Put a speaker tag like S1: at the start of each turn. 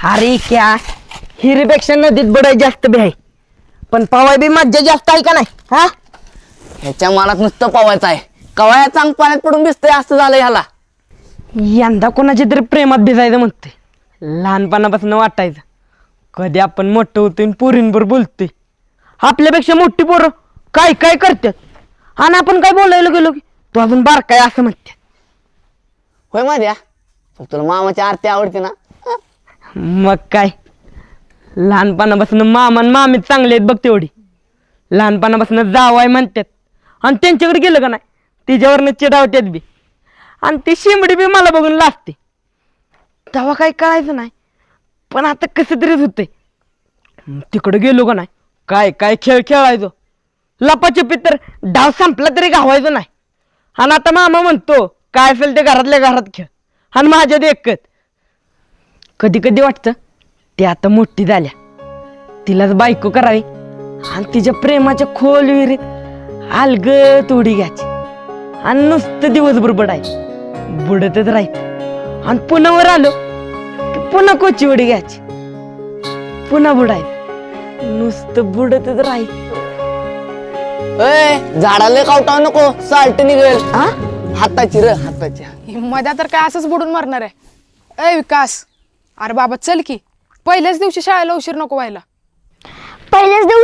S1: अरे क्या हिरीपेक्षा नदीत बुडाय जास्त बी आहे, पण पवाय बी मज्जा जास्त आहे का नाही? हा,
S2: ह्याच्या मनात नुसतं पवायचं आहे. कवाया चांग पाण्यात पडून भिजतंय असं झालं ह्याला.
S1: यंदा कोणाच्या तरी प्रेमात भिजायचं म्हणते. लहानपणापासून वाटायचं कधी आपण मोठं होतोय आणि पोरींवर बोलतोय. आपल्यापेक्षा मोठी पोरं काय काय करतात आणि आपण काय बोलायला गेलो की तू अजून बारकाय असं म्हणते.
S2: होय माझ्या, पण तुला मामाची आरती आवडते ना?
S1: मग काय, लहानपणापासून मामा आणि मामी चांगले आहेत बघ तेवढी. लहानपणापासून जावाय म्हणतात आणि त्यांच्याकडे गेलं का नाही तिच्यावरनं चिडावतात बी, आणि ती शिंबडी बी मला बघून लाजते. तेव्हा काही कळायचं नाही, पण आता कसं तरीच होतंय. तिकडं गेलो का नाही काय काय खेळ खेळायचो. लपाछपी तर डाव संपला तरी गावायचो नाही. आणि आता मामा म्हणतो काय असेल ते घरातल्या घरात खेळ, आणि माझ्यात एकच. कधी कधी वाटतं ती आता मोठी झाल्या, तिलाच बायको करावी आणि तिच्या प्रेमाच्या खोल विहिरीत अलगत उडी घ्यायची आणि नुसतं दिवसभर बुडायचं, बुडतच राहायचं. आणि पुन्हा वर आलो की पुन्हा कोची उडी घ्यायची, पुन्हा बुडायचं, नुसतं बुडतच राहायचं.
S2: ए, झाडाला कावटाव नको, साल्ट निघेल.
S1: हा,
S2: हाताची र हाताची.
S3: मध्या तर काय असंच बुडून मरणार आहे. ए विकास, अरे बाबा चल की, पहिल्याच दिवशी शाळेला उशीर नको व्हायला.
S4: पहिल्याच दिवशी